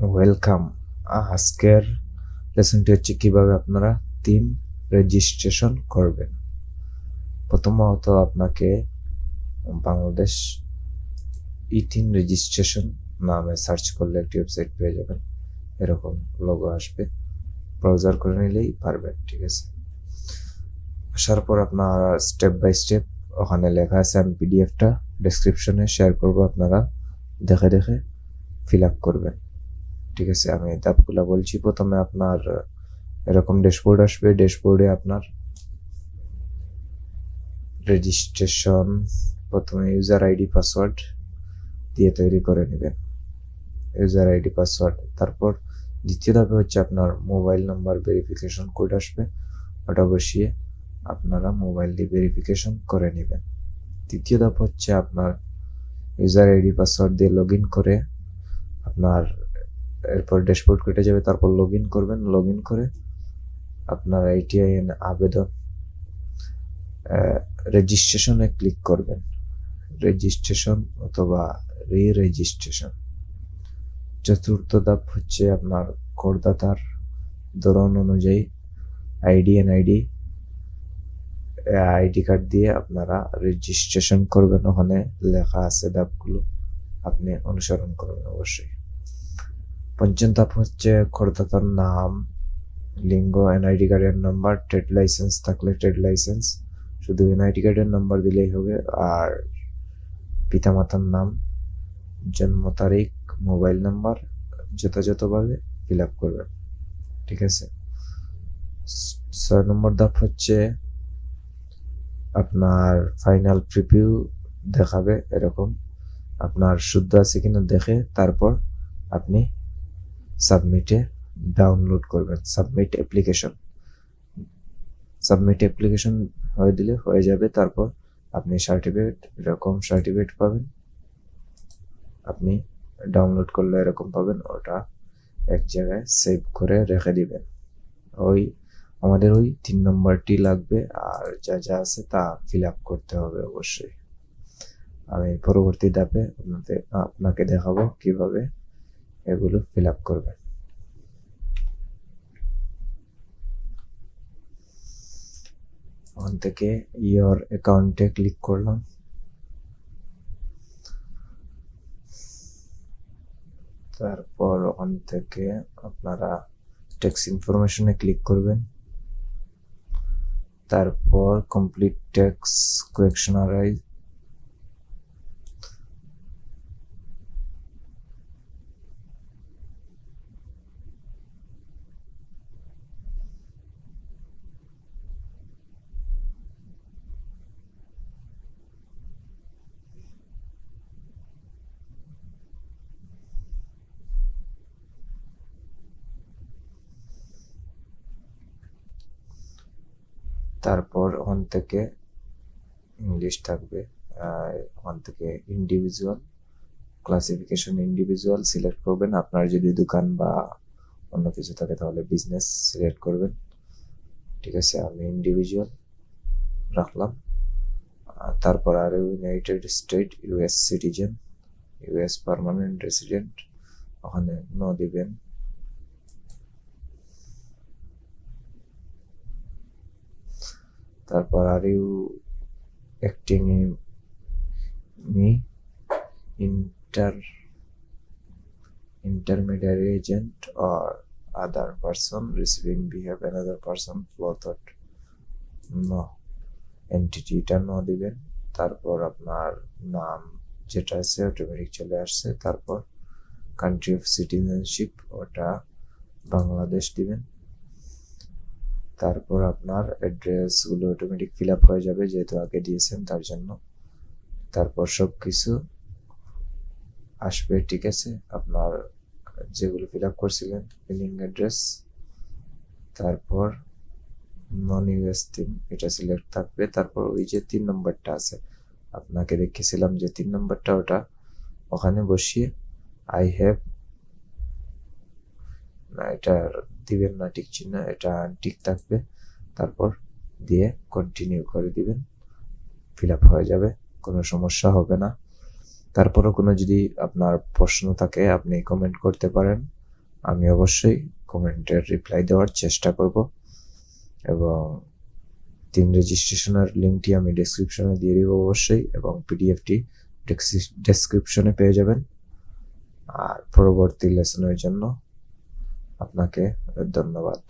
Welcome. আজকের লেসনটি হচ্ছে কিভাবে আপনারা থিম রেজিস্ট্রেশন করবেন। প্রথমত আপনাকে বাংলাদেশ থিম রেজিস্ট্রেশন নামে সার্চ করলে একটি ওয়েবসাইট পেয়ে যাবেন। এরকম লোগো আসবে, ব্রাউজার করে নিলেই পারবেন। ঠিক আছে, আসার পর আপনার স্টেপ বাই স্টেপ ওখানে লেখা আছে, আমি পিডিএফটা ডেসক্রিপশনে শেয়ার করব, আপনারা দেখে দেখে ফিল আপ করবেন। ঠিক আছে, আমি ধাপগুলো বলছি। প্রথমে আপনার এরকম ড্যাশবোর্ড আসবে। ড্যাশবোর্ডে আপনার রেজিস্ট্রেশন প্রথমে ইউজার আইডি পাসওয়ার্ড দিয়ে তৈরি করে নেবেন, ইউজার আইডি পাসওয়ার্ড। তারপর দ্বিতীয় ধাপে হচ্ছে আপনার মোবাইল নাম্বার ভেরিফিকেশন কোড আসবে, ওটা বসিয়ে আপনারা মোবাইল দিয়ে ভেরিফিকেশন করে নেবেন। তৃতীয় ধাপ হচ্ছে আপনার ইউজার আইডি পাসওয়ার্ড দিয়ে লগ ইন করে আপনার এরপর ড্যাশবোর্ড কেটে যাবে। তারপর লগ ইন করবেন, লগ ইন করে আপনার আইটিআইএন আবেদন রেজিস্ট্রেশনে ক্লিক করবেন, রেজিস্ট্রেশন অথবা রেজিস্ট্রেশন। চতুর্থ ধাপ হচ্ছে আপনার করদাতার ধরন অনুযায়ী আইডি কার্ড দিয়ে আপনারা রেজিস্ট্রেশন করবেন। ওখানে লেখা আছে ধাপগুলো, আপনি অনুসরণ করবেন অবশ্যই। পঞ্চম ধাপ হচ্ছে করদাতার নাম, লিঙ্গ, এনআইডি কার্ডের নাম্বার, ট্রেড লাইসেন্স থাকলে ট্রেড লাইসেন্স, শুধু এনআইডি কার্ডের নাম্বার দিলেই হবে, আর পিতামাতার নাম, জন্ম তারিখ, মোবাইল নাম্বার যথাযথভাবে ফিল আপ করবেন। ঠিক আছে, 6 নম্বর ধাপ হচ্ছে আপনার ফাইনাল প্রিভিউ দেখাবে। এরকম আপনার শুদ্ধ আছে কিনা দেখে তারপর আপনি সাবমিটে ডাউনলোড করবেন। সাবমিট অ্যাপ্লিকেশন হয়ে দিলে হয়ে যাবে। তারপর আপনি সার্টিফিকেট, এরকম সার্টিফিকেট পাবেন, আপনি ডাউনলোড করলে এরকম পাবেন। ওটা এক জায়গায় সেভ করে রেখে দিবেন। আমাদের ওই 3 নম্বরটি লাগবে, আর যা যা আছে তা ফিল আপ করতে হবে অবশ্যই। আমি পরবর্তী ধাপে আপনাকে দেখাবো কিভাবে এগুলো ফিল আপ করবেন। ওখান থেকে ইয়োর অ্যাকাউন্টে ক্লিক করলাম, তারপর ওখান থেকে আপনারা ট্যাক্স ইনফরমেশনে ক্লিক করবেন, তারপর কমপ্লিট ট্যাক্স কোয়েকশনারাইজ, তারপর ওখান থেকে ইংলিশ থাকবে, ওখান থেকে ইন্ডিভিজুয়াল ক্লাসিফিকেশন ইন্ডিভিজুয়াল সিলেক্ট করবেন। আপনার যদি দোকান বা অন্য কিছু থাকে তাহলে বিজনেস সিলেক্ট করবেন। ঠিক আছে, আমি ইন্ডিভিজুয়াল রাখলাম। তারপর আর United State, US citizen, US permanent resident, ওখানে নো দিবেন। তারপর are you acting me intermediary agent or other person receiving behalf another person flow thought no এন্টিটিটা নো দিবেন। তারপর আপনার নাম যেটা আছে অটোমেটিক চলে আসছে। তারপর কান্ট্রি অফ সিটিজেনশিপ, ওটা বাংলাদেশ দিবেন। তারপর আপনার অ্যাড্রেসগুলো অটোমেটিক ফিল আপ হয়ে যাবে, যেহেতু আগে দিয়েছেন তার জন্য। তারপর সব কিছু আসবে। ঠিক আছে, আপনার যেগুলো ফিল আপ করছিলেন, বিলিং অ্যাড্রেস, তারপর নন ইউএস থিম, এটা সিলেক্ট থাকবে। তারপর ওই যে 3 নম্বরটা আছে, আপনাকে দেখেছিলাম যে 3 নম্বরটা, ওটা ওখানে বসিয়ে আই হ্যাভ, না এটা দিবেন না, টিক চিহ্ন, এটা টিক থাকবে। তারপর দিয়ে কন্টিনিউ করে দিবেন, ফিল আপ হয়ে যাবে, কোনো সমস্যা হবে না। তারপরও কোনো যদি আপনার প্রশ্ন থাকে আপনি কমেন্ট করতে পারেন। আমি অবশ্যই কমেন্টের রিপ্লাই দেওয়ার চেষ্টা করব, এবং টিম রেজিস্ট্রেশনের লিঙ্কটি আমি ডেসক্রিপশনে দিয়ে দিব অবশ্যই, এবং পিডিএফটি ডেসক্রিপশনে পেয়ে যাবেন। আর পরবর্তী লেসনের জন্য আপনাকে ধন্যবাদ।